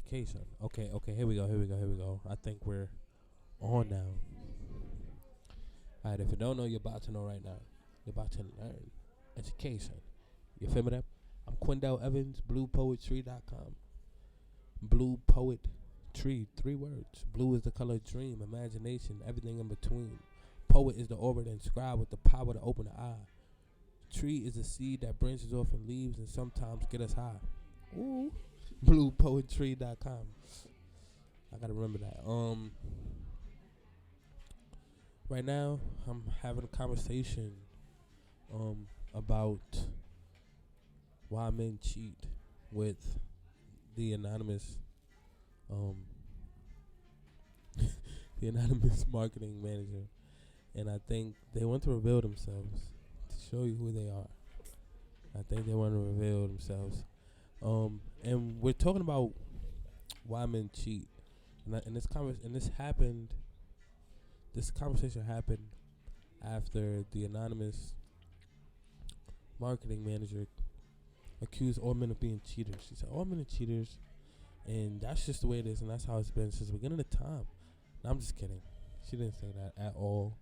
education. Okay, here we go. I think we're on now. Alright, if you don't know, you're about to know right now. You're about to learn education. You feel me that? I'm Quindell Evans, bluepoetry.com. Blue Poet Tree, 3 words. Blue is the color of dream, imagination, everything in between. Poet is the orator and scribe with the power to open the eye. Tree is a seed that branches off and leaves and sometimes get us high. Ooh. Bluepoetry.com. I gotta remember that. Right now I'm having a conversation about why men cheat with the anonymous um the anonymous marketing manager, and I think they want to reveal themselves to show you who they are. I think they want to reveal themselves. And we're talking about why men cheat, and this conversation happened after the anonymous marketing manager accused all men of being cheaters. She said all men are cheaters, and that's just the way it is, and that's how it's been since the beginning of time. No, I'm just kidding. She didn't say that at all,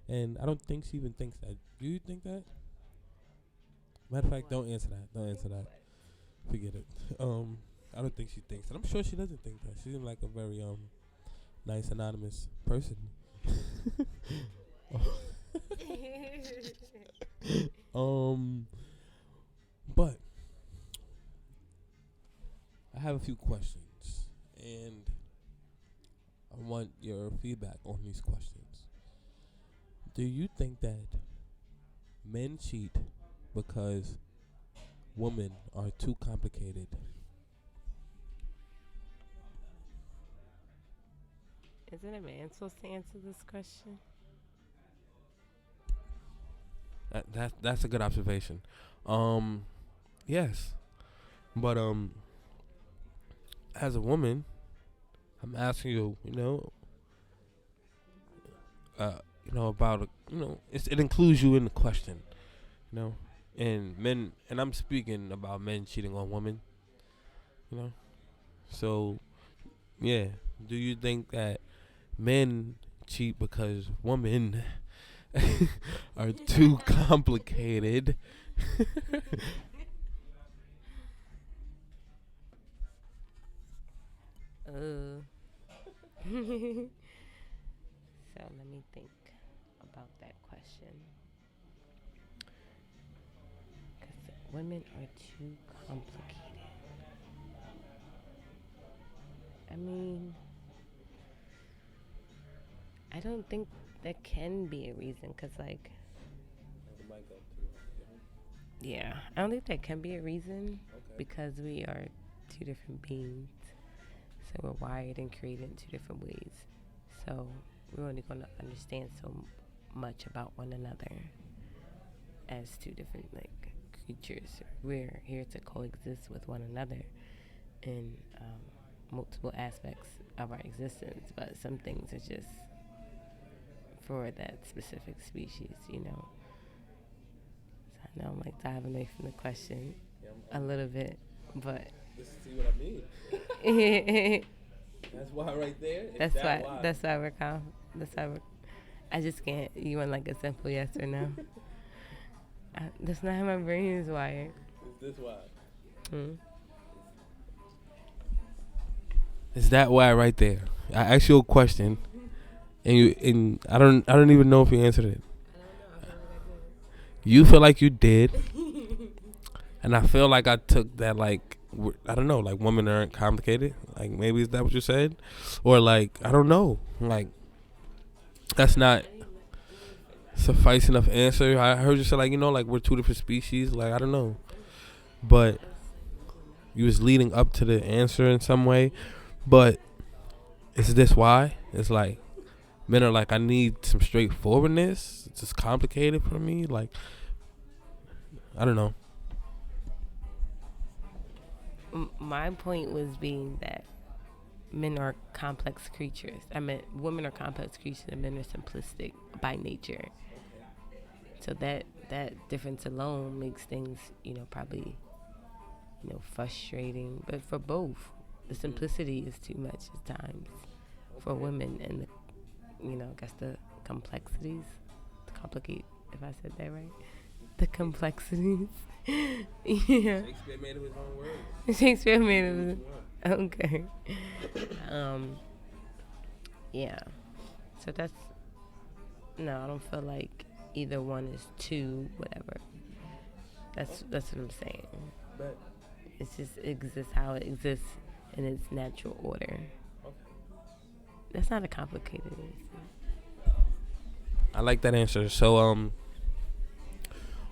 and I don't think she even thinks that. Do you think that? Matter of fact, don't answer that. Don't answer that. Forget it. I don't think she thinks that. I'm sure she doesn't think that. She seems like a very nice anonymous person. But I have a few questions, and I want your feedback on these questions. Do you think that men cheat because women are too complicated? Isn't a man supposed to answer this question? That's a good observation. Yes, but as a woman, I'm asking you, about it includes you in the question, you know, and men, and I'm speaking about men cheating on women, you know. So, yeah, do you think that men cheat because women are too complicated? Uh. So let me think about that question. Because women are too complicated. I mean, I don't think that can be a reason. Because, like, yeah, I don't think that can be a reason because we are two different beings. So we're wired and created in two different ways. So we're only going to understand so much about one another as two different creatures. We're here to coexist with one another in multiple aspects of our existence, but some things are just for that specific species. So I know I'm diving away from the question a little bit, but See what I mean? That's why right there. That's why we're That's why I just can't. You want a simple yes or no? That's not how my brain is wired. Is this why? Hmm? Is that why right there? I asked you a question, and I don't even know if you answered it. You feel like you did, and I feel like I took that I don't know, women aren't complicated. Maybe is that what you said, or I don't know, that's not suffice enough answer. I heard you say we're two different species. I don't know, but you was leading up to the answer in some way. But is this why? It's men are I need some straightforwardness. It's just complicated for me. I don't know. My point was being that men are complex creatures. I mean, women are complex creatures and men are simplistic by nature. So that difference alone makes things, probably, frustrating. But for both, The simplicity is too much at times for women, and I guess the complexities, the complicate. If I said that right, the complexities. Yeah, Shakespeare made it his own words. Shakespeare made Do what it. you want. Okay. Um. Yeah. So that's no. I don't feel like either one is too whatever. That's what I'm saying. But It's just it exists how it exists in its natural order. okay. That's not a complicated answer. I like that answer. So,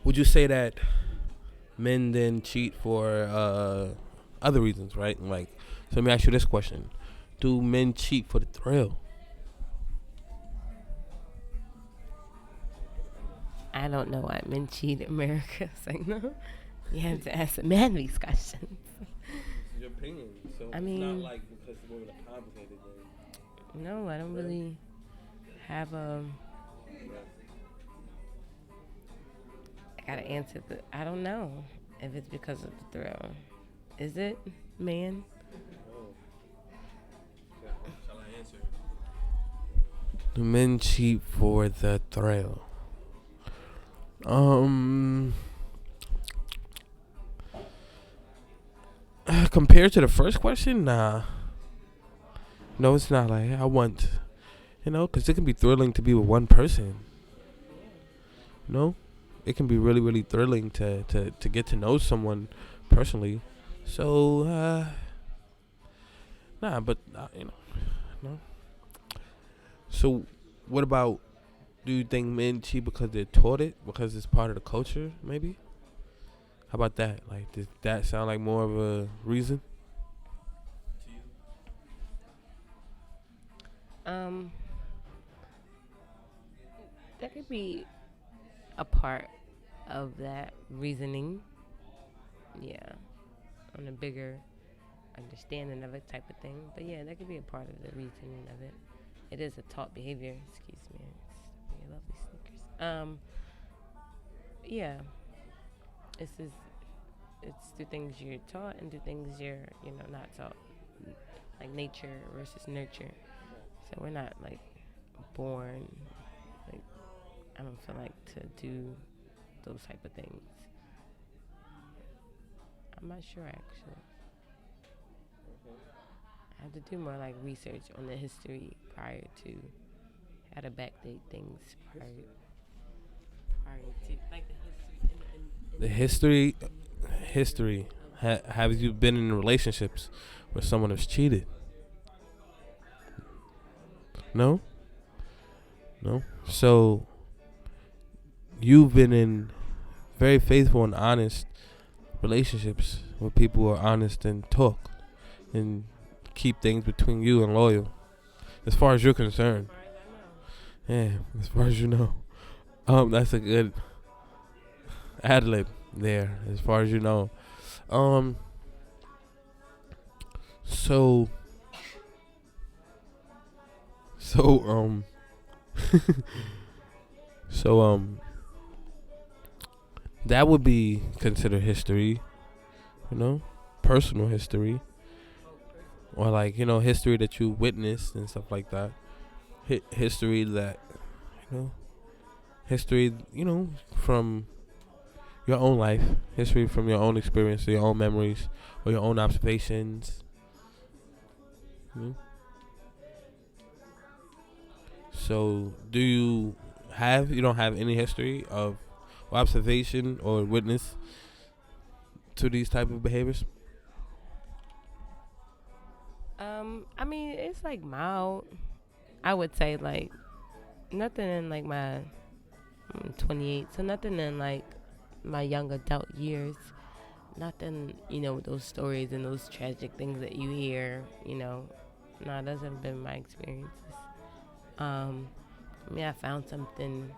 would you say that men then cheat for other reasons, right? Like, so let me ask you this question: do men cheat for the thrill? I don't know why men cheat in America. It's like, no, you have to ask a man these questions. Your opinion. So I mean, because women are complicated. no, I don't really have a. I gotta answer I don't know if it's because of the thrill. Is it, man? Shall I answer? Do men cheat for the thrill? Compared to the first question, nah. No, it's not. Like I want, because it can be thrilling to be with one person. No, it can be really, really thrilling to get to know someone personally. So, nah, but no. So, what about? Do you think men cheat because they're taught it? Because it's part of the culture, maybe? How about that? Like, does that sound like more of a reason? Um, that could be a part of that reasoning. Yeah, on a bigger understanding of it type of thing. But yeah, that could be a part of the reasoning of it. It is a taught behavior. Excuse me. It's your lovely sneakers. Yeah, it's just it's the things you're taught and the things you're not taught, like nature versus nurture. So we're not like born like I don't feel like to do those type of things. I'm not sure actually. I have to do more like research on the history prior to how to backdate things prior to like the history The history. Have you been in relationships where someone has cheated? No, no. So you've been in very faithful and honest relationships where people are honest and talk and keep things between you and loyal, as far as you're concerned. Yeah, as far as you know. That's a good ad lib there, as far as you know. Um, so, so, so, that would be considered history, you know, personal history, or like history that you witnessed and stuff like that. History that you know, history from your own life, history from your own experience, your own memories, or your own observations. You So, you don't have any history of observation or witness to these type of behaviors? I mean, it's like mild. I would say like nothing in like my 28, so nothing in like my young adult years. Nothing, with those stories and those tragic things that you hear. No, those haven't been my experiences. I mean, I found something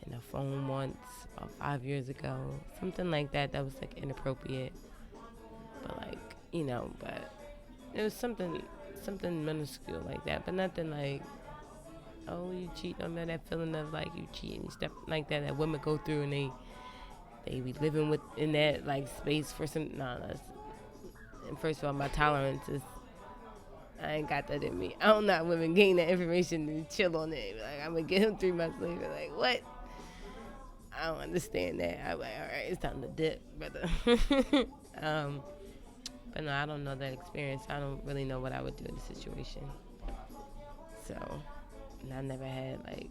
in a phone once about 5 years ago, something like that that was like inappropriate, but like but it was something minuscule like that, but nothing like, oh, you cheat on me, that feeling of like you cheating, stuff like that women go through, and they be living in that like space for some. Nah, that's, and first of all, my tolerance is I ain't got that in me. I don't know how women gain that information and chill on it. Like, I'm gonna get him 3 months later. Like, what? I don't understand that. I'm like, all right, it's time to dip, brother. um, but no, I don't know that experience. I don't really know what I would do in the situation. So, and I never had like,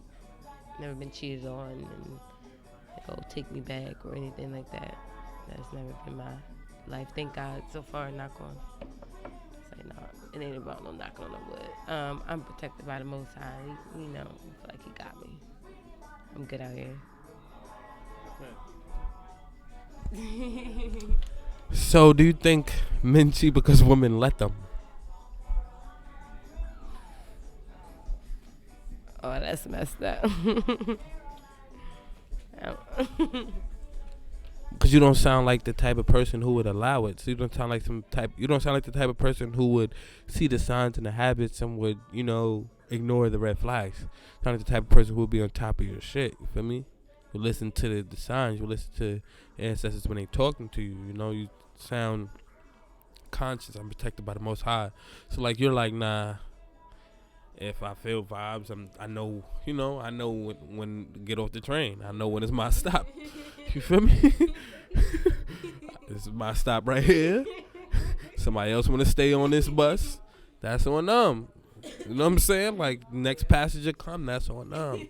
never been cheated on and like, oh, take me back or anything like that. That's never been my life. Thank God so far, knock on. Say no, it ain't about no knocking on the wood. I'm protected by the Most High. You know, I feel like He got me. I'm good out here. So, do you think men cheat because women let them? Oh, that's messed up. Because you don't sound like the type of person who would allow it. So you don't sound like some type. You don't sound like the type of person who would see the signs and the habits and would, ignore the red flags. Sound like the type of person who would be on top of your shit. You feel me? You listen to the signs. You listen to ancestors when they talking to you. You sound conscious. I'm protected by the Most High. So like you're like, nah. If I feel vibes, I know. I know when to get off the train. I know when it's my stop. You feel me? This is my stop right here. Somebody else want to stay on this bus. That's on them. You know what I'm saying? Like next passenger come, that's on them.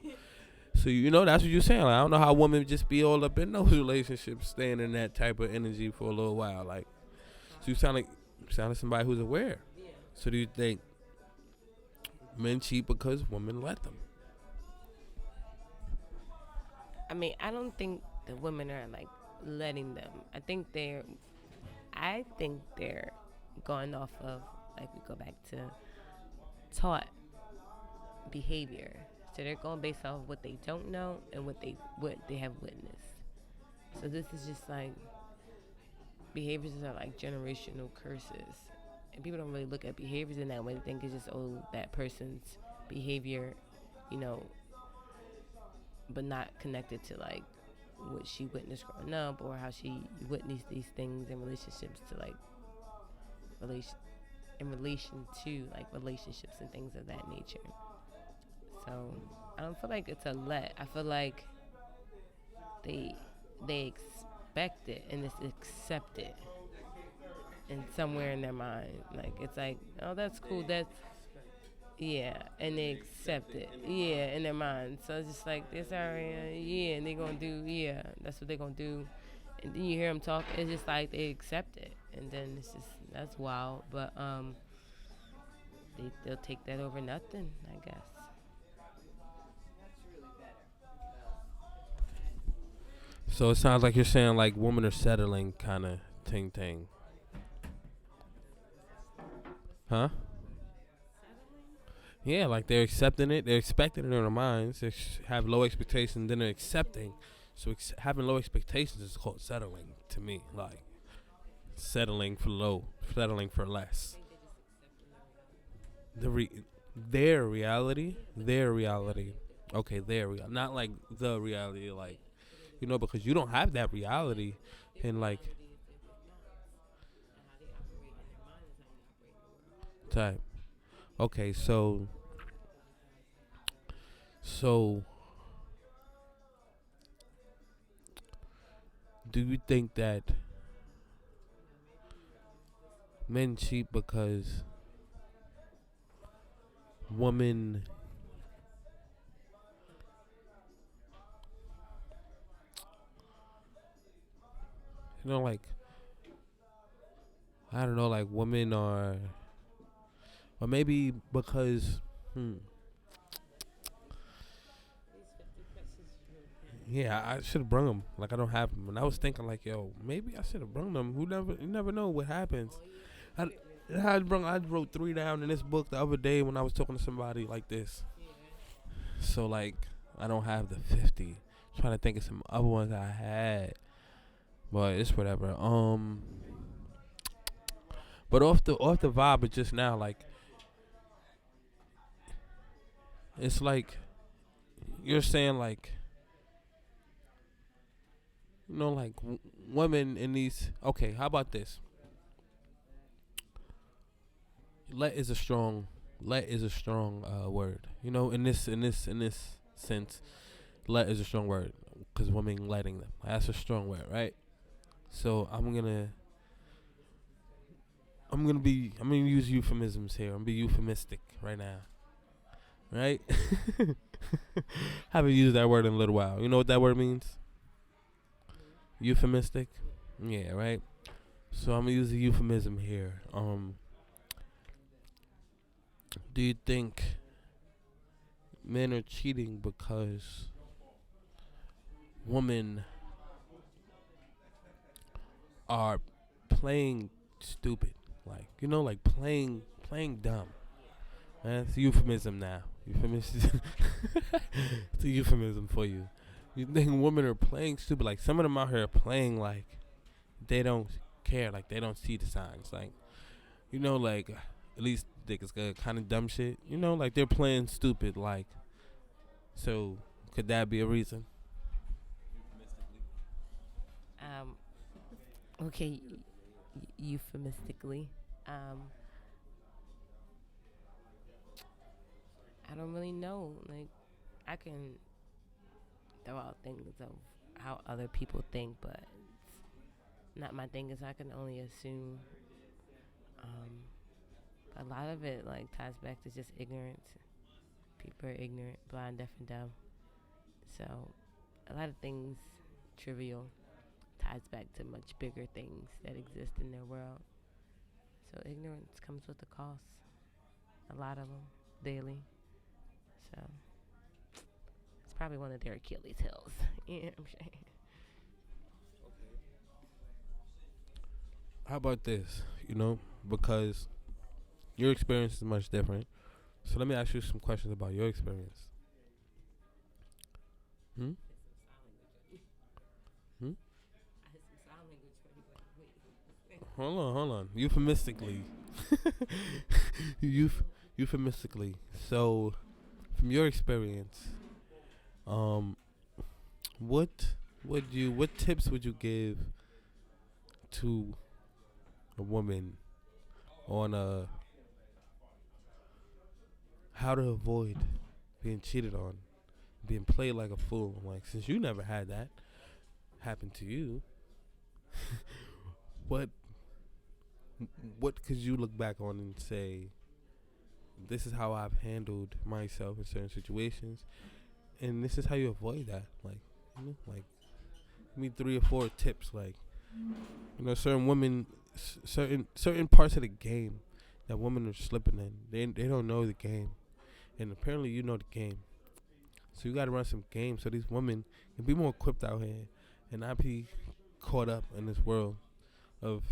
So that's what you're saying. Like, I don't know how women just be all up in those relationships, staying in that type of energy for a little while. Like, so you sound like somebody who's aware. So do you think men cheat because women let them? I mean, I don't think the women are like letting them. I think they're going off of, like, we go back to taught behavior. So they're going based off of what they don't know and what they have witnessed. So this is just like behaviors are like generational curses. And people don't really look at behaviors in that way. They think it's just, that person's behavior, but not connected to like what she witnessed growing up or how she witnessed these things in relationships to like in relation to like relationships and things of that nature. So I don't feel like it's a let. I feel like they expect it and it's accepted and somewhere in their mind. Like it's like, oh, that's cool. That's and they accept it. Yeah, in their mind. So it's just like this area, and they're gonna do, that's what they're gonna do. And then you hear them talk, it's just like they accept it, and then it's just that's wild. But they'll take that over nothing, I guess. So it sounds like you're saying like women are settling kind of ting. Huh? Yeah, like they're accepting it. They're expecting it in their minds. They have low expectations, then they're accepting. So having low expectations is called settling to me. Like settling for low, settling for less. Their reality, Okay, not like the reality, like because you don't have that reality, and like type. Okay, so do you think that men cheat because women like I don't know, like women are, or maybe because yeah, I should have brung them. Like I don't have them, and I was thinking like, yo, maybe I should have brung them. You never know what happens. I wrote 3 down in this book the other day when I was talking to somebody like this. So like, I don't have the 50. Trying to think of some other ones I had, but it's whatever. But off the vibe of just now, like it's like you're saying like like women in these. Okay, how about this? let is a strong let is a strong word. You know, in this sense, let is a strong word because women letting them. That's a strong word, right? So I'm gonna use euphemisms here. I'm gonna be euphemistic right now, right? Haven't used that word in a little while. You know what that word means? Euphemistic. Yeah, right. So I'm gonna use a euphemism here. Do you think men are cheating because women are playing stupid? Like, you know, like playing dumb. That's a euphemism now. Euphemism. It's a euphemism for you. You think women are playing stupid? Like some of them out here are playing like they don't care, like they don't see the signs. Like, you know, like at least they it's kind of dumb shit. You know, like they're playing stupid. Like, so could that be a reason? Um, okay, euphemistically. Um, I don't really know. Like, I can throw out things of how other people think, but it's not my thing. Is I can only assume. Um, a lot of it like ties back to just ignorance. People are ignorant, blind, deaf, and dumb. So, a lot of things trivial ties back to much bigger things that exist in their world. So ignorance comes with a cost. A lot of them daily. So it's probably one of their Achilles heels. Yeah, I'm saying. How about this? You know, because your experience is much different. So let me ask you some questions about your experience. Hmm? Hmm? Hold on. Euphemistically. Euph- Euphemistically. So, from your experience, um, what tips would you give to a woman on how to avoid being cheated on, being played like a fool? Like, since you never had that happen to you, what what could you look back on and say, this is how I've handled myself in certain situations, and this is how you avoid that? Like, you know, like give me 3 or 4 tips. Like, you know, certain women, certain parts of the game that women are slipping in. They don't know the game, and apparently you know the game. So you got to run some games so these women can be more equipped out here and not be caught up in this world of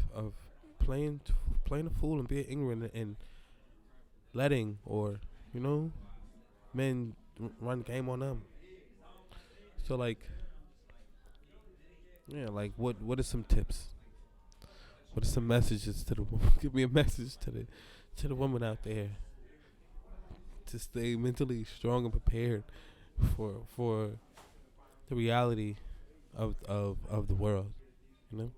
playing playing a fool and being ignorant and letting, or you know, men run game on them. So like, yeah, like what are some tips? What are some messages to the woman? Give me a message to the woman out there to stay mentally strong and prepared for the reality of the world. You know.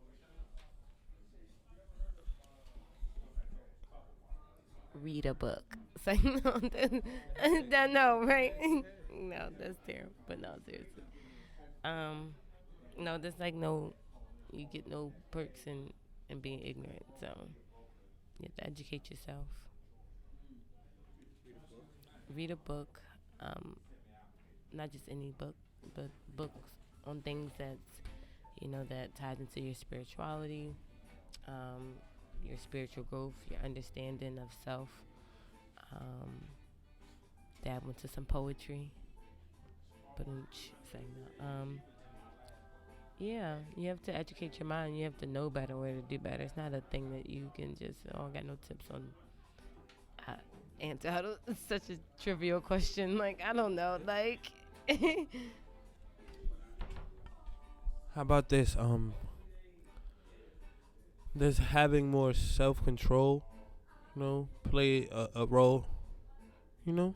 Read a book. So no, no, right? No, that's terrible. But no, seriously. Um, no, there's like no, you get no perks in being ignorant. So you have to educate yourself. Read a book. Um, not just any book, but books on things that's that ties into your spirituality, um, your spiritual growth, your understanding of self. Um, Dab into some poetry, but yeah, you have to educate your mind. You have to know better where to do better. It's not a thing that you can just. Oh, I got no tips on. Uh, answer. It's such a trivial question. Like I don't know. Like How about this? Does having more self control, you know, play a role? You know.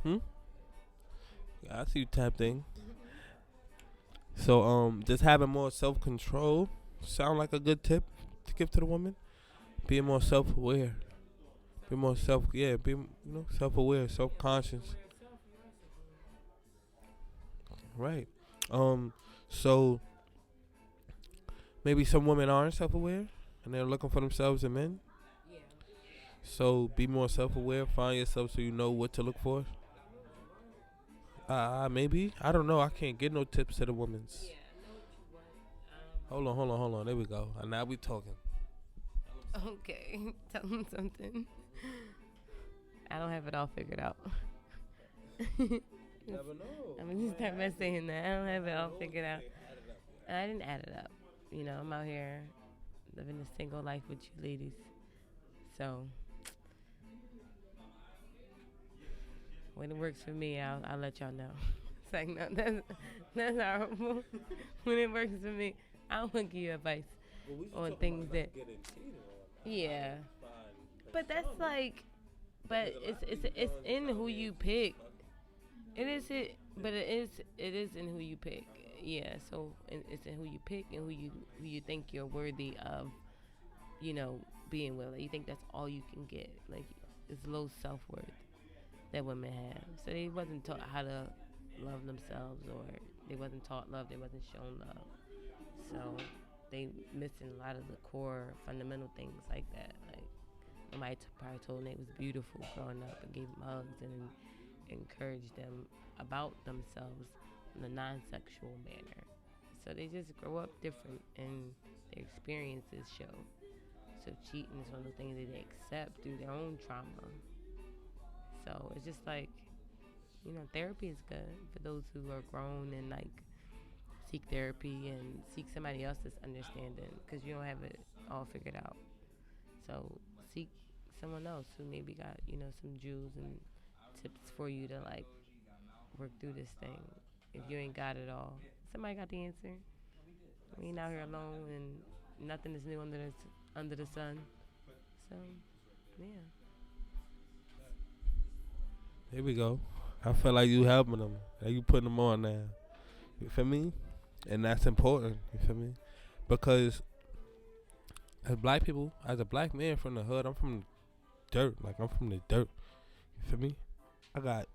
Hmm. Yeah, I see you tap thing. So does having more self control sound like a good tip to give to the woman? Being more self-aware. Be more be self-aware, self-conscious. Right. Um. So maybe some women aren't self-aware and they're looking for themselves in men. So be more self-aware. Find yourself so you know what to look for. Maybe I don't know. I can't get no tips to the women's. Hold on. There we go. And now we talking. Okay, tell them something. I don't have it all figured out. Never know. I'm gonna start by saying that. I don't have it all figured out. And I didn't add it up. You know, I'm out here living a single life with you ladies. So when it works for me, I'll let y'all know. It's like, no, that's horrible. When it works for me, I won't give you advice on things that. Yeah, but that's like, but it's in who you pick. It is it, but it is in who you pick. Yeah, so it's in who you pick and who you think you're worthy of. You know, being with. Like, you think that's all you can get. Like, it's low self worth that women have. So they wasn't taught how to love themselves, or they wasn't taught love. They wasn't shown love. So they missing a lot of the core fundamental things like that. Like, somebody probably told them they was beautiful growing up and gave them hugs and encouraged them about themselves in a non-sexual manner. So they just grow up different and their experiences show. So cheating is one of the things that they accept through their own trauma. So it's just like, therapy is good for those who are grown and like seek therapy and seek somebody else's understanding because you don't have it all figured out. So seek someone else who maybe got, some jewels and tips for you to like work through this thing. If you ain't got it all, somebody got the answer. We ain't out here alone and nothing is new under the sun. So, yeah. Here we go. I feel like you helping them. Like you putting them on now. You feel me? And that's important. You feel me? Because as black people, as a black man from the hood, I'm from the dirt. Like I'm from the dirt. You feel me? I got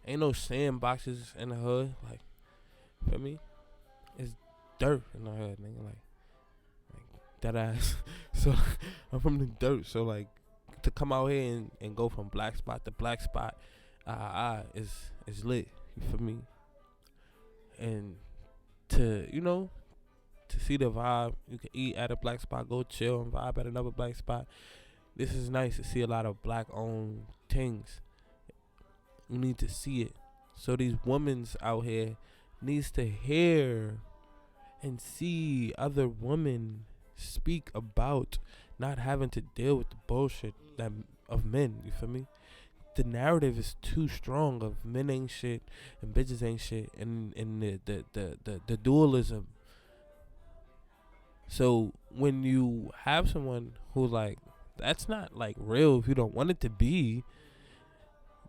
ain't no sandboxes in the hood. Like, feel me? It's dirt in the hood, nigga. Like that ass. So I'm from the dirt. So like to come out here and go from black spot to black spot, is lit. You feel me? And to to see the vibe, you can eat at a black spot, go chill and vibe at another black spot. This is nice to see a lot of black owned things. You need to see it. So these women's out here needs to hear and see other women speak about not having to deal with the bullshit that of men. You feel me? The narrative is too strong of men ain't shit and bitches ain't shit and the dualism. So when you have someone who like that's not like real if you don't want it to be,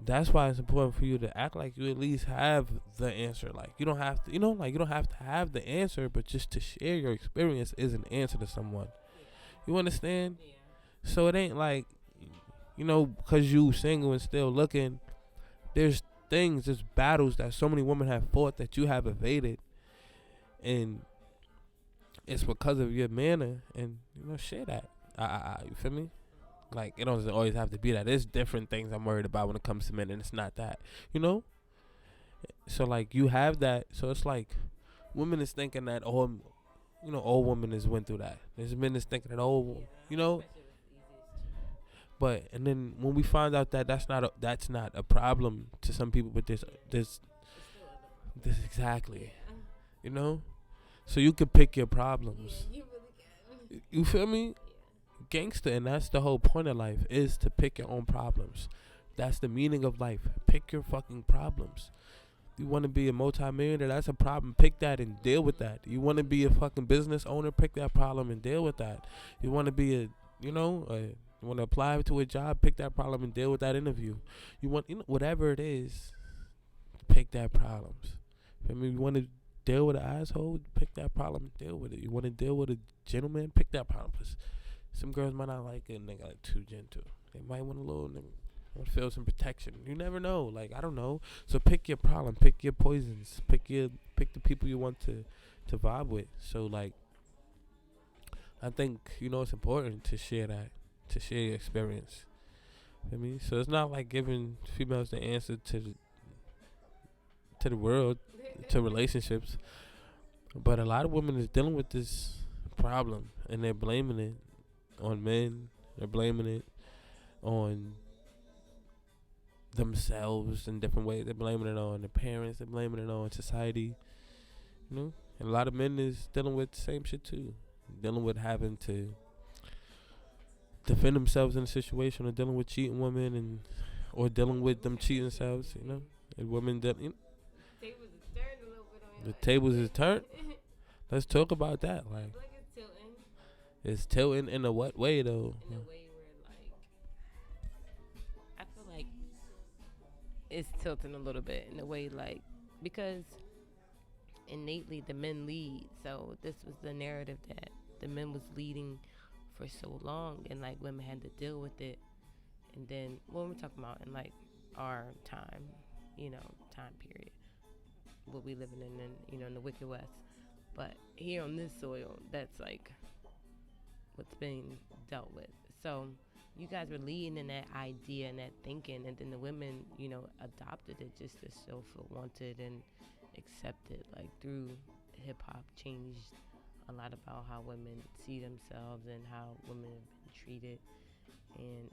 that's why it's important for you to act like you at least have the answer. Like you don't have to, you don't have to have the answer, but just to share your experience is an answer to someone. You understand? Yeah. So it ain't like, because you single and still looking, there's battles that so many women have fought that you have evaded. And it's because of your manner and, share that. You feel me? Like, it doesn't always have to be that. There's different things I'm worried about when it comes to men, and it's not that, So, like, you have that. So, it's like, women is thinking that all women is went through that. There's men is thinking that But, and then when we find out that that's not a problem to some people, but this exactly, So, you can pick your problems. Yeah, you really can. You feel me? Gangster, and that's the whole point of life, is to pick your own problems. That's the meaning of life. Pick your fucking problems. You want to be a multi-millionaire, that's a problem. Pick that and deal with that. You want to be a fucking business owner, pick that problem and deal with that. You want to be you want to apply to a job, pick that problem and deal with that interview. You want, whatever it is, pick that problems. I mean, you want to deal with an asshole, pick that problem and deal with it. You want to deal with a gentleman, pick that problem. Some girls might not like a nigga like too gentle. They might want a little nigga. Want to feel some protection. You never know. Like I don't know. So pick your problem. Pick your poisons. Pick the people you want to vibe with. So like I think it's important to share that, to share your experience. I mean, so it's not like giving females the answer to the world, to relationships. But a lot of women is dealing with this problem, and they're blaming it on men. They're blaming it on themselves in different ways. They're blaming it on their parents. They're blaming it on society. And a lot of men is dealing with the same shit too. Dealing with having to defend themselves in a situation, or dealing with cheating women, or dealing with them cheating themselves. And women that Tables is turned a little bit on the your tables is turned. Let's talk about that. I Like feel like it's tilting it's tilting in a what way though? in a way where like I feel like it's tilting a little bit in a way like because innately the men lead. So this was the narrative that the men was leading for so long, and like women had to deal with it. And then what we're talking about in like our time, time period, what we living in the Wicked West. But here on this soil, that's like what's being dealt with. So you guys were leading in that idea and that thinking, and then the women, adopted it just to still feel wanted and accepted. Like through hip hop, changed a lot about how women see themselves and how women have been treated. And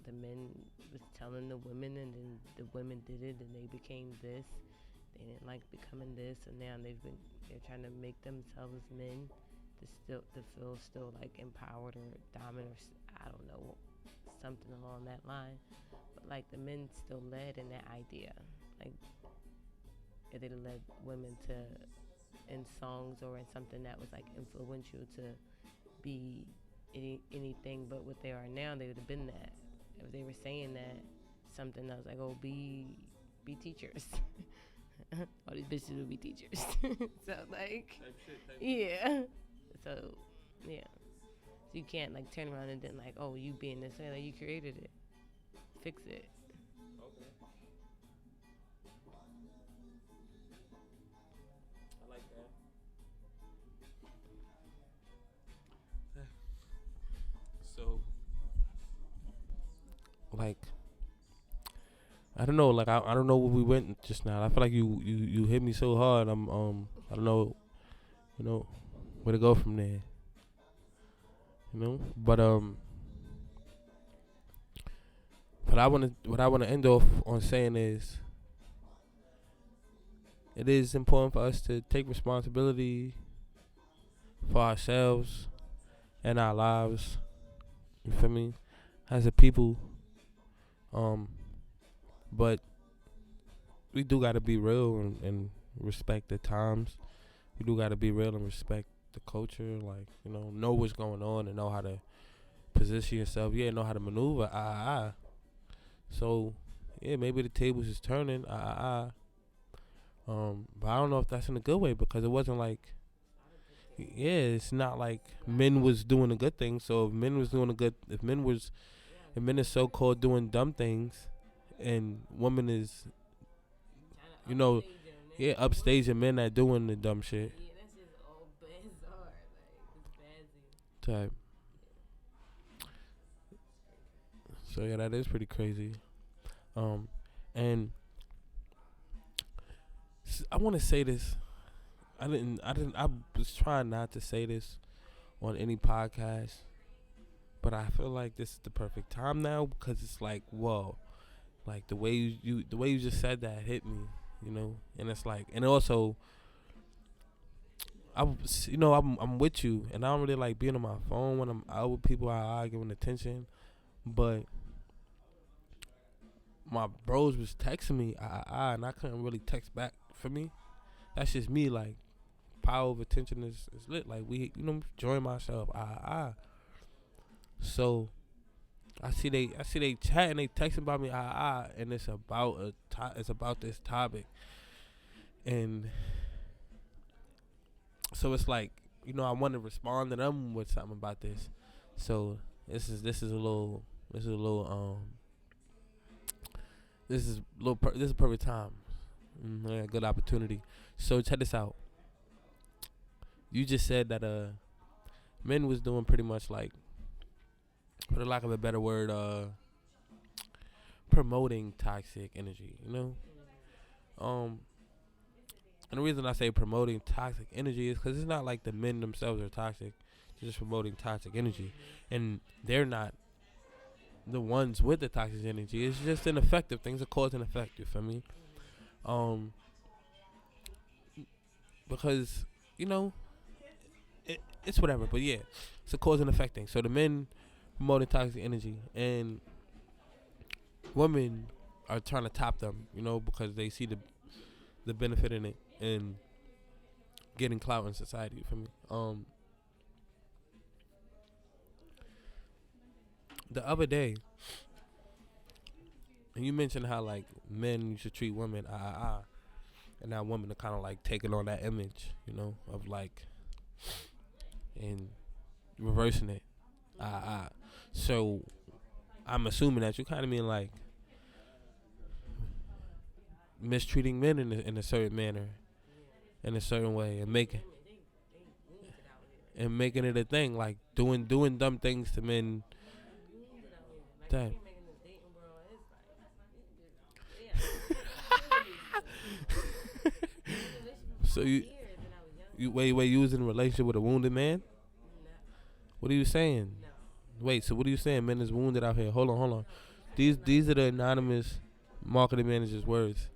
the men was telling the women, and then the women did it, and they became this. They didn't like becoming this, and now they're trying to make themselves men to feel still like empowered or dominant, or I don't know, something along that line. But like the men still led in that idea, like they led women to in songs or in something that was like influential to be anything but what they are now. They would have been that if they were saying that something that was like, oh, be teachers. All these bitches would be teachers. So like, yeah. So yeah. So you can't like turn around and then like, oh, you being this way, like you created it, fix it. Okay. I like that. So, like, I don't know. Like, I don't know where we went just now. I feel like you hit me so hard. I don't know, where to go from there. But what I wanna end off on saying is, it is important for us to take responsibility for ourselves and our lives. You feel me? As a people, but we do gotta be real and respect the times. We do gotta be real and respect the culture. Like know what's going on and know how to position yourself. Yeah, know how to maneuver. So yeah, maybe the tables is turning. But I don't know if that's in a good way, because it wasn't like, yeah, it's not like men was doing a good thing. So if men was doing if men is so called doing dumb things, and women is, yeah, upstaging men that doing the dumb shit. Yeah, that's just all bizarre. Like it's Type. So yeah, that is pretty crazy. And I want to say this. I was trying not to say this on any podcast, but I feel like this is the perfect time now, because it's like, whoa, like the way you just said that hit me, and it's like, and also, I'm with you, and I don't really like being on my phone when I'm out with people. I giving attention, but my bros was texting me, and I couldn't really text back. For me, that's just me. Like, power of attention is lit. Like, we, enjoying myself. So I see they chatting, they texting about me. And it's about this topic, and so it's like, I want to respond to them with something about this. So this is a little this is a little this is a perfect time. Yeah, good opportunity. So check this out. You just said that men was doing pretty much like, for the lack of a better word, promoting toxic energy. Um, and the reason I say promoting toxic energy is because it's not like the men themselves are toxic. They're just promoting toxic energy, and they're not the ones with the toxic energy. It's just ineffective. Things are cause and effect. You feel me? Um, because you know it's whatever. But yeah, it's a cause and effect thing. So the men promoting toxic energy, and women are trying to top them. Because they see the benefit in it and getting clout in society. For me, the other day, and you mentioned how like men should treat women and now women are kind of like taking on that image, of like and reversing it. So I'm assuming that you kind of mean like mistreating men in a certain manner, in a certain way, and making it a thing, like doing dumb things to men. That so you wait, you was in a relationship with a wounded man? What are you saying? Wait, so what are you saying? Men is wounded out here. Hold on. These are the anonymous marketing manager's words.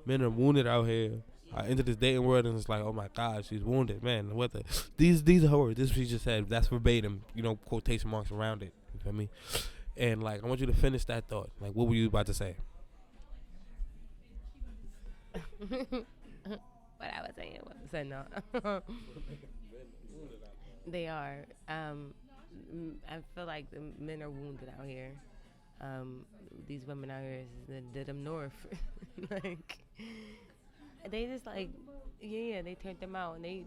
Men are wounded out here. I enter this dating world and it's like, oh my God, she's wounded, man. What the? These are her words. This is what she just said. That's verbatim. Quotation marks around it. You feel me? And like, I want you to finish that thought. Like, what were you about to say? What I was saying was, so no. They are. I feel like the men are wounded out here. These women out here did them north. Like, they just like, yeah, they turned them out and they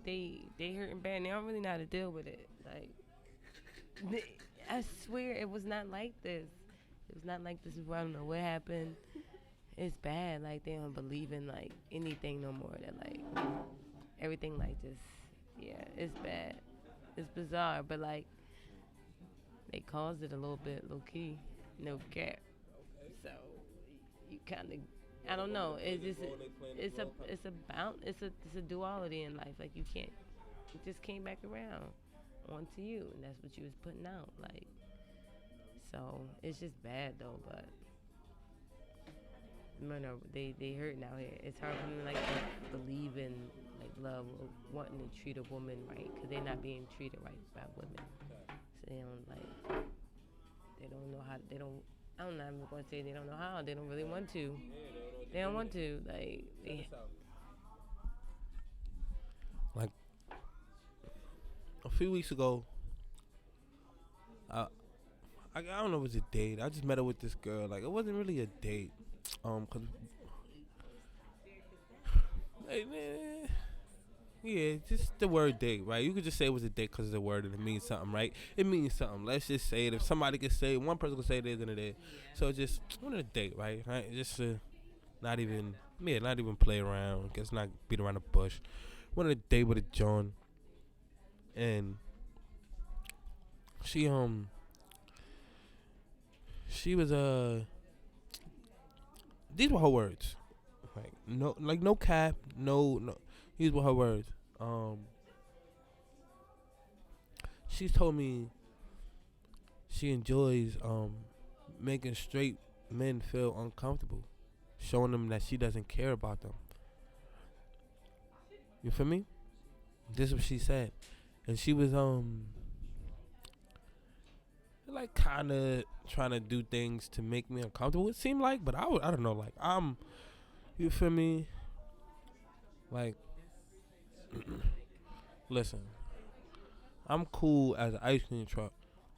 hurting bad and they don't really know how to deal with it. Like, I swear it was not like this. It was not like this. I don't know what happened. It's bad. Like, they don't believe in like anything no more. That like everything like this. Yeah, it's bad. It's bizarre, but like they caused it a little bit, low key, no cap. So you kind of, I don't know. It's just it's a duality in life. Like, you can't, it just came back around onto you, and that's what you was putting out. Like, so it's just bad though. But men are they hurting out here. It's hard for them like to believe in like love or wanting to treat a woman right because they're not being treated right by women. So they don't like, they don't know how, they don't, I don't know, I'm going to say they don't know how, they don't really want to. They don't want to, Like a few weeks ago, I don't know if it was a date. I just met her with this girl. Like, it wasn't really a date. Cause like, yeah, just the word date, right? You could just say it was a date because it's a word and it means something, right? It means something. Let's just say it. If somebody could say it, one person could say it, then it is. So just wanted a date, right? Just not even play around. Guess not beat around the bush. Wanted a date with a John, and she was these were her words. No cap, no. These were her words. She told me she enjoys making straight men feel uncomfortable, showing them that she doesn't care about them. You feel me? This is what she said, and she was like kind of trying to do things to make me uncomfortable. It seemed like, but I don't know. Like, you feel me? Like, listen, I'm cool as an ice cream truck.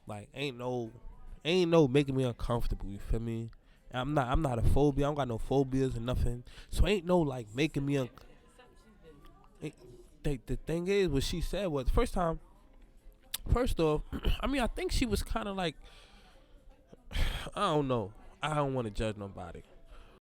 Like, ain't no making me uncomfortable. You feel me? I'm not a phobia. I don't got no phobias or nothing. So ain't no like making me the thing is, what she said was first time. First off, I mean, I think she was kind of like, I don't know. I don't want to judge nobody.